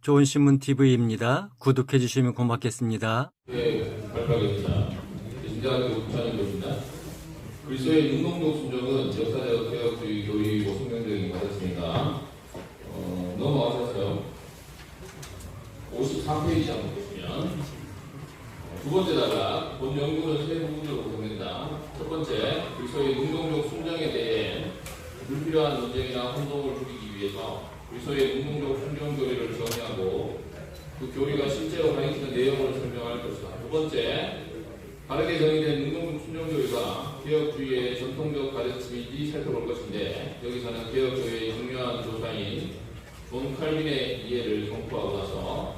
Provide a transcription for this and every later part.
좋은 신문 TV입니다. 구독해 주시면 고맙겠습니다. 네, 발표하겠습니다. 진대학교 부천입니다. 그리스도의 능동적 순종은 역사적 개혁주의 교리이고 성경적인 것이었습니다. 넘어가셔서요. 53페이지 한번 보시면 두 번째다가 본 연구는 세 부분으로 구성됩니다. 첫 번째, 그리스도의 능동적 순종에 대해 불필요한 논쟁이나 혼동을 줄이기 위해서 그리스도의 능동적 순종 교리를 정의하고 그 교리가 실제로 가리키는 내용을 설명할 것이다. 두 번째, 다르게 정의된 능동적 순종 교리가 개혁주의의 전통적 가르침인지 살펴볼 것인데, 여기서는 개혁교회의 중요한 조사인 존 칼빈의 이해를 검토하고 나서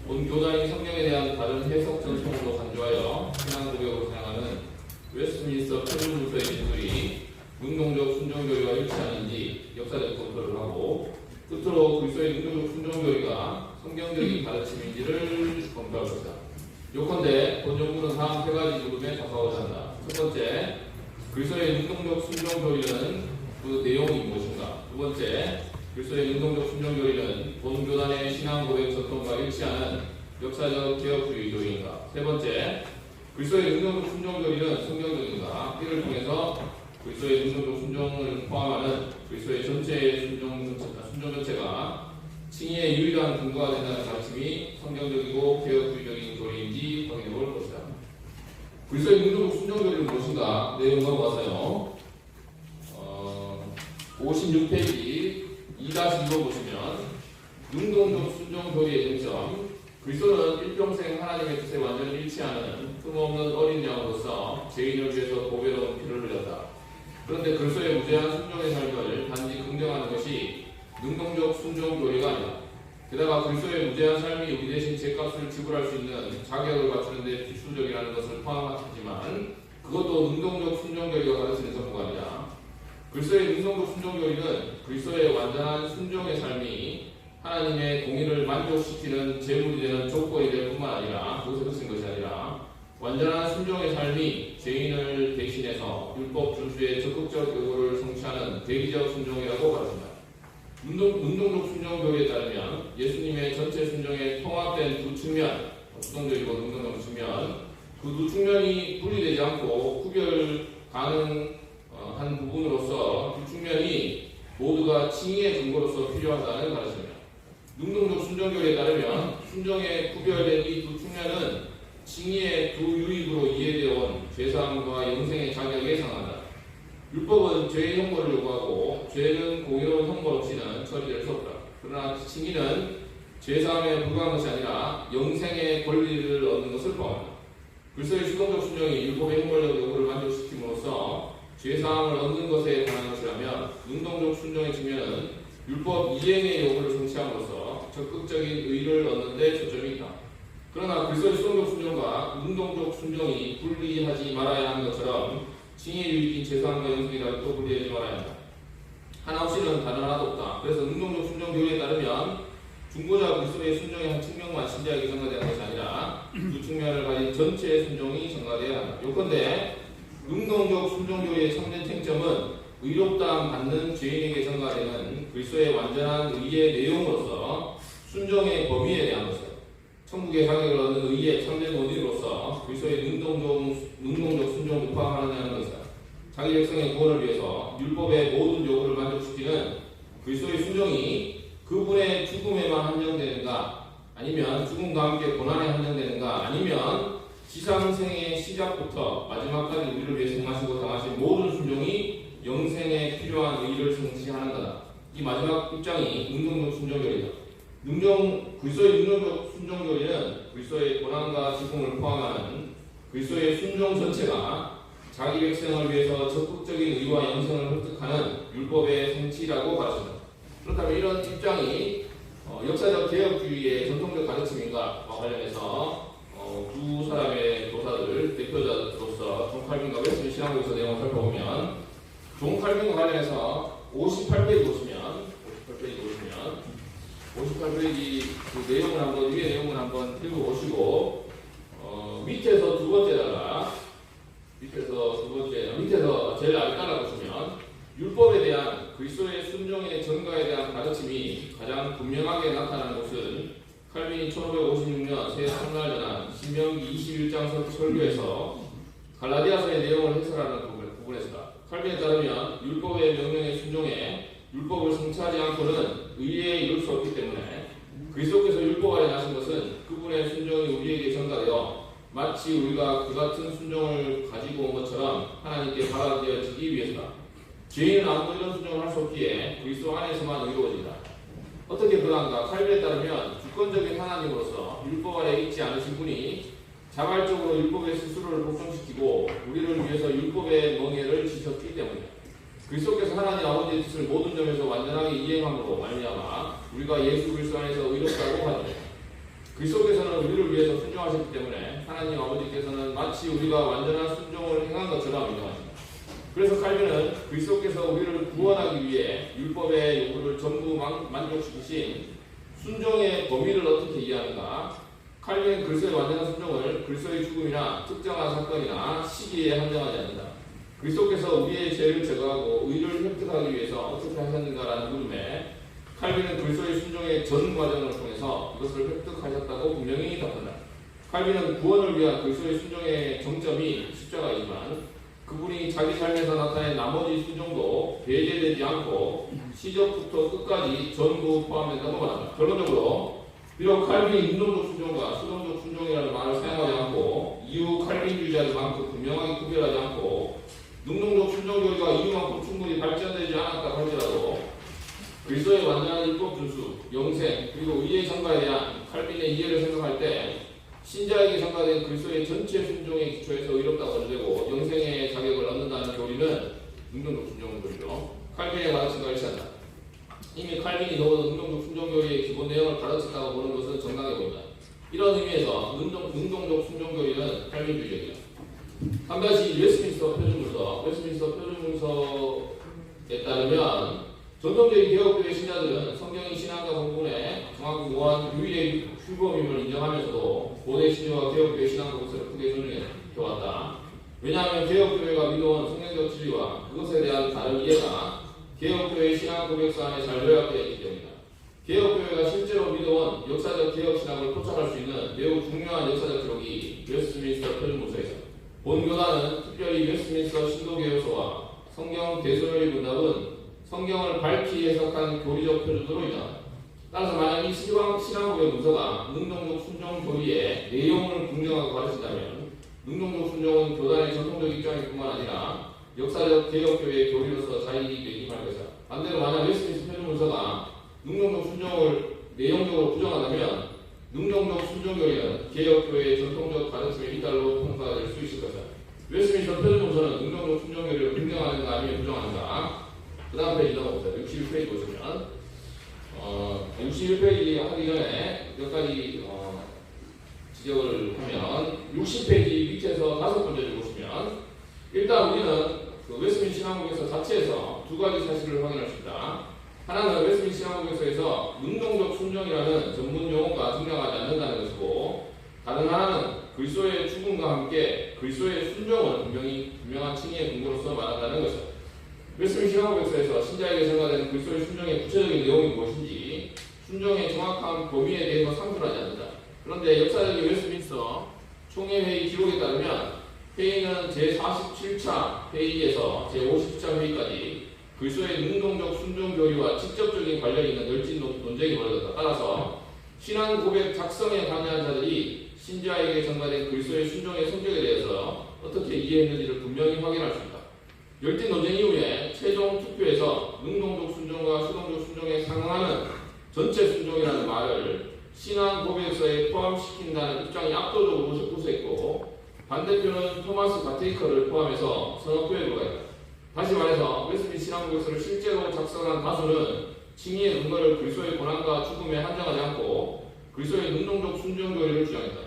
본 교단이 성경에 대한 다른 해석 전통으로 간주하여 신앙 고백으로 사용하는 웨스트민스터 표준문서의 진술이 능동적 순종 교리와 일치하는지 역사적 검토를 하고, 끝으로 그리스도의 능동적 순종 교리가 성경적인 가르침인지를 검토할 것이다. 요컨대 본 연구는 다음 세 가지 부분에 답하고자 한다. 첫 번째, 그리스도의 능동적 순종 교리는 그 내용이 무엇인가? 두 번째, 그리스도의 능동적 순종 교리는 본 교단의 신앙 고백 전통과 일치하는 역사적 개혁주의 교리인가? 세 번째, 그리스도의 능동적 순종 교리는 성경적인가? 이를 통해서 그리스도의 능동적 순종을 포함하는 그리스도의 전체의 순종 전체가 칭의의 유일한 근거가 된다는 가르침이 성경적이고 개혁주의적인 교리인지 확인해 볼 것이다. 그리스도의 능동적 순종 교리는 무엇인가? 내용 넘어가서요. 56페이지 2-2번 보시면 능동적 순종 교리의 정점. 그리스도는 일평생 하나님의 뜻에 완전히 일치하는 흠없는 어린 양으로서 죄인을 위해서 보배로운 피를 흘렸다. 그런데 그리스도의 무제한 순종의 삶을 단지 긍정하는 것이 능동적 순종 교리가 아니다. 게다가 그리스도의 무제한 삶이 우리 대신 죄값을 지불할 수 있는 자격을 갖추는 데 필수적이라는 것을 포함하지만 그것도 능동적 순종 교리가 가르치는 전부가 아니다. 그리스도의 능동적 순종 교리는 그리스도의 완전한 순종의 삶이 하나님의 공의를 만족시키는 제물이 되는 조건이 될 뿐만 아니라, 그것에 그친 것이 아니라 완전한 순종의 삶이 죄인을 대신해서 율법 준수의 적극적 요구를 성취하는 대리적 순종이라고 가르친다. 능동적 순종 교리에 따르면 예수님의 전체 순종에 통합된 두 측면, 수동적이고 능동적 측면, 그 두 측면이 분리되지 않고 구별 가능한 부분으로서 두 측면이 모두가 칭의의 근거로서 필요하다는 가르침입니다. 능동적 순종 교리에 따르면 순종에 구별된 이 두 측면은 칭의의 두 유익으로 이해되어 온 죄사함과 영생의 자격에 상한다. 율법은 죄의 형벌을 요구하고 죄는 공의로운 형벌 없이는 처리될 수 없다. 그러나 칭의는 죄사함에 불과한 것이 아니라 영생의 권리를 얻는 것을 포함한다. 그리스도의 수동적 순종이 율법의 형벌적 요구를 만족시킴으로써 죄사함을 얻는 것에 관한 것이라면, 능동적 순종의 측면은 율법 이행의 요구를 성취함으로써 적극적인 의를 얻는 데 초점이 있다. 그러나 그리스도의 수동적 순종과 능동적 순종이 분리하지 말아야 하는 것처럼 칭의의 유익인 죄사함과 영생이라도 또 분리하지 말아야 한다. 하나 없이는 다른 하나도 없다. 그래서 능동적 순종 교리에 따르면 중보자 그리스도의 순종의 한 측면만 신비하게 전가되는 것이 아니라 두 측면을 가진 전체의 순종이 전가되어야 한다. 요컨대 능동적 순종 교리의 참된 쟁점은 의롭다함 받는 죄인에게 전가되는 그리스도의 완전한 의의 내용으로서 순종의 범위에 대한 것이다. 천국의 자격을 얻는 의의 참된 원인으로서 그리스도의 능동적 순종을 포함하느냐는 것이다. 자기 백성의 구원을 위해서 율법의 모든 요구를 만족시키는 그리스도의 순종이 그분의 죽음에만 한정되는가, 아니면 죽음과 함께 고난에 한정되는가, 아니면 지상생의 시작부터 마지막까지 우리를 위해 행하시고 당하신 모든 순종이 영생에 필요한 의를 성취하는가. 이 마지막 입장이 능동적 순종 교리다. 그리스도의 능동적 순종 교리는 그리스도의 고난과 죽음을 포함하는 그리스도의 순종 전체가 자기 백성을 위해서 적극적인 의와 영생을 획득하는 율법의 성취라고 가르친다. 그렇다면 이런 입장이 역사적 개혁주의의 전통적 가르침인가 관련해서 두 사람의 교사들, 대표자로서 존 칼빈과 웨스민 신학교에서 내용을 살펴보면, 존 칼빈과 관련해서 58페이지 보시면 58페이지 그 내용을 한번, 위의 내용을 한번 읽어보시고, 밑에서 제일 아래 따라보시면 율법에 대한 그리스도의 순종의 전가에 대한 가르침이 가장 분명하게 나타나는 것은 칼빈이 1556년 새해 첫날 전한 신명기 21장 설교에서 갈라디아서의 내용을 해설하는 부분에서다. 칼빈에 따르면 율법의 명령에 순종해 율법을 성취하지 않고는 의에 이룰 수 없기 때문에 그리스도께서 율법 아래 나신 것은 그분의 순종이 우리에게 전가되어 마치 우리가 그 같은 순종을 가지고 온 것처럼 하나님께 받아들여지기 위해서다. 죄인은 아무도 이런 순종을 할 수 없기에 그리스도 안에서만 의로워진다. 어떻게 그러한가? 칼빈에 따르면 주권적인 하나님으로서 율법 아래 있지 않으신 분이 자발적으로 율법의 스스로를 복종시키고 우리를 위해서 율법의 멍에를 지셨기 때문이다. 그리스도께서 하나님 아버지의 뜻을 모든 점에서 완전하게 이행함으로 말미암아 우리가 예수 그리스도 안에서 의롭다고 하노라. 그리스도께서는 우리를 위해서 순종하셨기 때문에 하나님 아버지께서는 마치 우리가 완전한 순종을 행한 것처럼 인정하십니다. 그래서 칼빈은 그리스도께서 우리를 구원하기 위해 율법의 요구를 전부 만족시키신 순종의 범위를 어떻게 이해하는가? 칼빈은 그리스도의 완전한 순종을 그리스도의 죽음이나 특정한 사건이나 시기에 한정하지 않는다. 그리스도께서 우리의 죄를 제거하고 의를 획득하기 위해서 어떻게 하셨는가라는 물음에 칼빈은 그리스도의 순종의 전 과정을 통해서 이것을 획득하셨다고 분명히 답한다. 칼빈은 구원을 위한 그리스도의 순종의 정점이 십자가이지만 그분이 자기 삶에서 나타낸 나머지 순종도 배제되지 않고 시작부터 끝까지 전부 포함해 넘어간다. 결론적으로 비록 칼빈이 능동적 순종과 수동적 순종이라는 말을 사용하지 않고 이후 칼빈주의자들만큼 분명하게 구별하지 않고 능동적 순종교리가 이유만큼 충분히 발전되지 않았다고 할지라도 그리스도의 완전한 율법 준수, 영생, 그리고 의의 전가에 대한 칼빈의 이해를 생각할 때 신자에게 전가된 그리스도의 전체 순종의 기초에서 의롭다고 언제고 영생의 자격을 얻는다는 교리는 능동적 순종교리죠. 칼빈의 가르침과 일치한다. 이미 칼빈이 적어도 능동적 순종교리의 기본 내용을 가르쳤다고 보는 것은 정당해 보인다. 이런 의미에서 능동적 순종교리는 칼빈주의적이다. 반드시 웨스트민스터 표준문서에 따르면 전통적인 개혁교회 신자들은 성경이 신앙과 성분에 정확히 모호한 유일의 휴범임을 인정하면서도 고대 신조와 개혁교회 신앙 공서를 크게 존중해왔다. 왜냐하면 개혁교회가 믿어온 성경적 진리와 그것에 대한 다른 이해가 개혁교회의 신앙 고백서 안에 잘 요약되어 있기 때문이다. 개혁교회가 실제로 믿어온 역사적 개혁 신학을 포착할 수 있는 매우 중요한 역사적 기록이 웨스트민스터 표준문서에서 본교단은 특별히 웨스트민스터 신도개혁서와 성경 대소요리 문답은 성경을 밝히 해석한 교리적 표준으로 인정한다. 따라서 만약 이 신앙고백 문서가 능동적 순종 교리의 내용을 긍정하고 가르친다면 능동적 순종은 교단의 전통적 입장일 뿐만 아니라 역사적 개혁교회의 교리로서 자익이 되기만 것이다. 반대로 만약 웨스트민스터 표준 문서가 능동적 순종을 내용적으로 부정한다면 능동적 순종 교리는 개혁교회의 전통적 가르침에 잇달로 평가될 수 있을 것이다. 웨스트민스터 표준 문서는 능동적 순종 교리를 긍정하는가 아니면 부정하는가? 그 다음 페이지 넘어보세요. 61페이지 보시면 61페이지 하기 전에 몇 가지 지적을 하면 60페이지 밑에서 5번째를 보시면 일단 우리는 그 웨스트민스터 신앙고백서 자체에서 두 가지 사실을 확인할 수 있다. 하나는 웨스트민스터 신앙고백서에서 능동적 순종이라는 전문 용어가 등장하지 않는다는 것이고 다른 하나는 그리스도의 죽음과 함께 그리스도의 순종을 분명한 칭의의 근거로서 말한다는 것이다. 웨스트민스터 신앙고백서에서 신자에게 전가되는 그리스도의 순종의 구체적인 내용이 무엇인지 순종의 정확한 범위에 대해서 상술하지 않는다. 그런데 역사적인 웨스트민스터 총회회의 기록에 따르면 회의는 제47차 회의에서 제50차 회의까지 그리스도의 능동적 순종 교리와 직접적인 관련이 있는 열띤 논쟁이 벌어졌다. 따라서 신앙 고백 작성에 관여한 자들이 신자에게 전가된 그리스도의 순종의 성격에 대해서 어떻게 이해했는지를 분명히 확인할 수 있다. 열띤 논쟁 이후에 최종 투표에서 능동적 순종과 수동적 순종에 상응하는 전체 순종이라는 말을 신앙 고백서에 포함시킨다는 입장이 압도적으로 우세했고 반대표는 토마스 바테이커를 포함해서 서너 표에 불과했다. 다시 말해서 웨스트민스터 신앙 고백서를 실제로 작성한 다수는 칭의의 근거를 그리스도의 고난과 죽음에 한정하지 않고 그리스도의 능동적 순종 교리를 주장했다.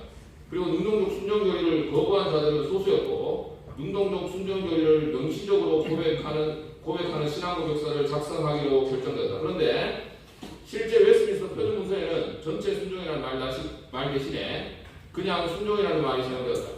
그리고 능동적 순종 교리를 거부한 자들은 소수였고 능동적 순종 교리를 명시적으로 고백하는 신앙 고백서를 작성하기로 결정됐다. 그런데 실제 웨스트민스터 표준 문서에는 전체 순종이라는 말 대신에 그냥 순종이라는 말이 사용되었다.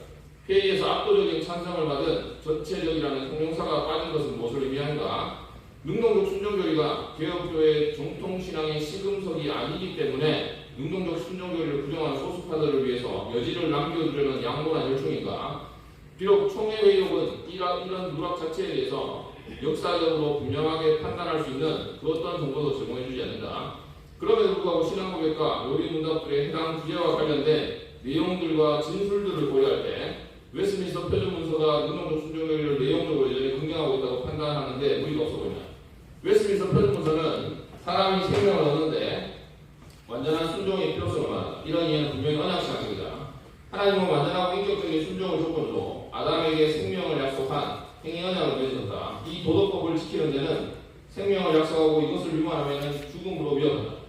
회의에서 압도적인 찬성을 받은 전체적이라는 형용사가 빠진 것은 무엇을 의미하는가? 능동적 순종교리가 개혁교회의 정통신앙의 시금석이 아니기 때문에 능동적 순종교리를 부정하는 소수파들을 위해서 여지를 남겨두려는 양보나 열중인가? 비록 총회의록은 이런 누락 자체에 대해서 역사적으로 분명하게 판단할 수 있는 그 어떤 정보도 제공해주지 않는다. 그럼에도 불구하고 신앙고백과 요리문답들의 해당 주제와 관련된 내용들과 진술들을 고려할 때 웨스민스터 표준문서가 능동적 순종교리를 내용적으로 여전히 긍정하고 있다고 판단하는데 무리가 없어 보인다. 웨스민스터 표준문서는 사람이 생명을 얻는데 완전한 순종의 필요성을 말한다. 이런 이해는 분명히 언약신학적이다. 하나님은 완전하고 인격적인 순종을 조건으로 아담에게 생명을 약속한 행위 언약을 맺으셨다. 이 도덕법을 지키는 데는 생명을 약속하고 이것을 위반하면 죽음으로 위협한다.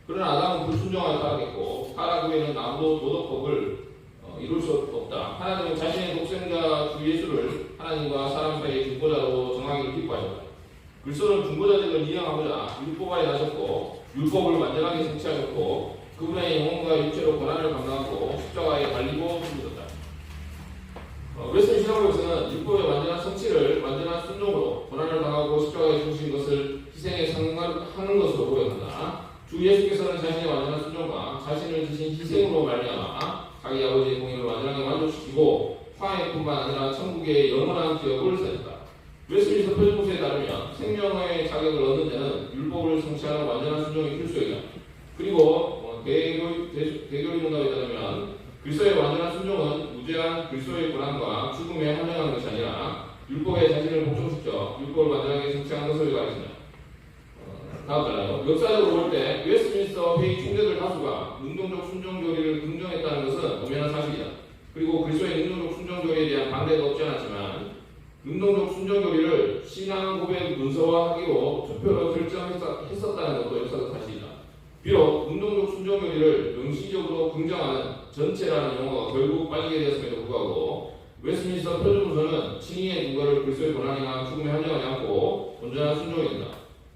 그러나 아담은 불순종하여 타락했고 타락 후에는 아무도 도덕법을 이룰 수 없다. 하나님은 자신의 독생자 주 예수를 하나님과 사람 사이의 중보자로 정하기를 기뻐하셨다. 그리스도는 중보자직을 이행하고자 율법화에 나섰고 율법을 완전하게 성취하셨고 그분의 영혼과 육체로 고난을 감당하고 십자가에 달리고 죽으셨다. 웨스민 신학교에서는 율법의 완전한 성취를 완전한 순종으로 고난을 당하고 십자가에 죽으신 것을 희생에 상응하는 것으로 고백한다. 주 예수께서는 자신의 완전한 순종과 자신을 지신 희생으로 말미암아 자기 아버지의 공의를 완전하게 만족시키고 화해의 뿐만 아니라 천국의 영원한 기업을 세웠다. 웨스민스터 표준문서에 따르면 생명의 자격을 얻는 데는 율법을 성취하는 완전한 순종이 필수이다. 그리고 대교리 문답에 따르면 그리스도의 완전한 순종은 무죄한 그리스도의 고난과 죽음에 한정하는 것이 아니라 율법에 자신을 복종시켜 율법을 완전하게 성취하는 것을 가리킨다. 다음 달라요. 역사적으로 볼 때 웨스민스터 회의 총재들 다수가 능동적 순종교리를 긍정했다는 것은 엄연한 사실이다. 그리고 그리스도의 능동적 순종교리에 대한 반대도 없지 않았지만 능동적 순종교리를 신앙 고백 문서화하기로 투표로 결정했었다는 것도 역사적 사실이다. 비록 능동적 순종교리를 명시적으로 긍정하는 전체라는 용어가 결국 빠지게 되었음에도 불구하고 웨스민스터 표준문서는 칭의의 근거를 그리스도의 고난이나 죽음에 한정하지 않고 온전한 순종이 된다.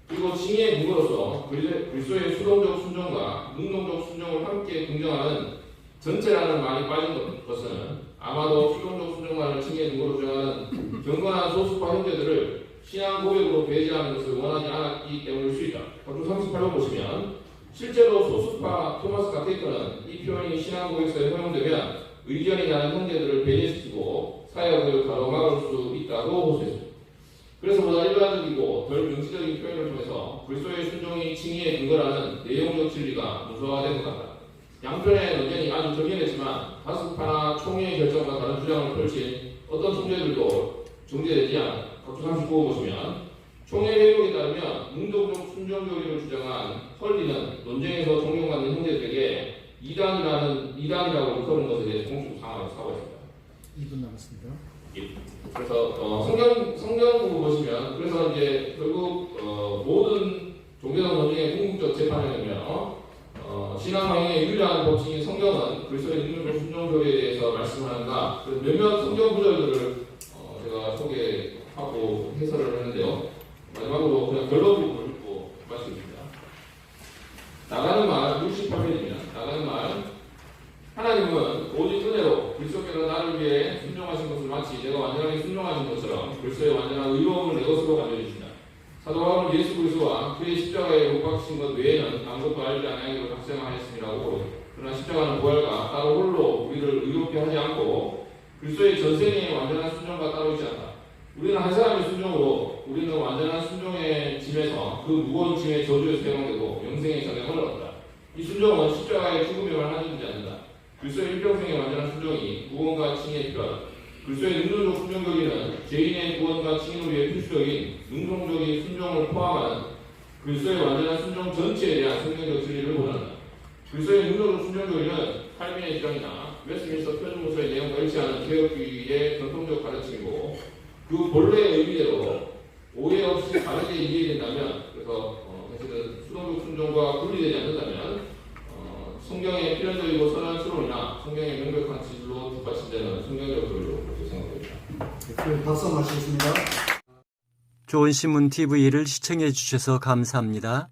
그리고 칭의의 근거로서 그리스도의 수동적 순종과 능동적 순종을 함께 긍정하는 전체라는 말이 빠진 것은 아마도 수동적 순종만을 칭의의 근거로 주장하는 경건한 소수파 형제들을 신앙 고백으로 배제하는 것을 원하지 않았기 때문일 수 있다. 각주 38번 보시면 실제로 소수파 토마스 가테이커는 이 표현이 신앙 고백서에 허용되면 의견이 다른 형제들을 배제시키고 사역을 가로막을 수 있다고 호소했습니다. 그래서 보다 일반적이고 덜 명시적인 표현을 통해서 그리스도의 순종이 칭의의 근거라는 내용적 진리가 문서화된 것 같다. 양편의 의견이 아주 적연했지만 다수파나 총회의 결정과 다른 주장을 펼친 어떤 총재들도 정제되지 않은 각주 39호 보시면 총회 회의록에 따르면 능동적 순종교리를 주장한 헐리는 논쟁에서 존경받는 형제들에게 이단이라고 일컬은 것에 대해서 공식 상황을 사과했습니다. 2분 남았습니다. 그래서 성경 부분 보시면 그래서 이제 결국 모든 종교적 논쟁의 궁극적 재판에는요 신앙방향의 유일한 법칙인 성경은 그리스도의 능력적 순종교리에 대해서 말씀하는가 몇몇 성경 구절들을 제가 소개하고 해설을 했는데요. 마지막으로 그냥 결론 부분을 읽고 말씀드립니다. 나가는 말 68페이지입니다. 나가는 말 하나님은 오직 은혜로 그리스도께서 나를 위해 순종하신 것을 마치 내가 완전하게 순종하신 것처럼 그리스도의 완전한 의로움을 내 것으로 가져주신다. 사도 바울은 예수 그리스도와 그의 십자가에 못 박히신 것 외에는 아무것도 알지 아니하기로 작정하였음이라고. 그러나 십자가는 부활과 따로 홀로 우리를 의롭게 하지 않고 그리스도의 전생의 완전한 순종과 따로 있지 않다. 우리는 한 사람의 순종으로 우리는 완전한 순종의 짐에서 그 무거운 짐의 저주에서 해방되고 영생의 자격을 얻었다. 이 순종은 십자가의 죽음에만 한정되지 않는다. 그리스도의 일평생의 완전한 순종이 구원과 칭의에 필요하다. 그리스도의 능동적 순종교리는 죄인의 구원과 칭의를 위해 필수적인 능동적인 순종을 포함하는 그리스도의 완전한 순종 전체에 대한 성경적 진리를 보장한다. 그리스도의 능동적 순종교리는 칼빈의 주장이나 웨스민스터 표준문서의 내용과 일치하는 개혁주의의 전통적 가르침이고 그 본래의 의미대로 오해 없이 다르게 이해된다면 그래서 사실은 수동적 순종과 분리되지 않는다면 성경의 필연적이고 선한 추론이나 성경의 명백한 진리로 뒷받침되는 성경적 교리로 그렇게 생각됩니다. 박수 마치겠습니다. 좋은 신문 TV를 시청해 주셔서 감사합니다.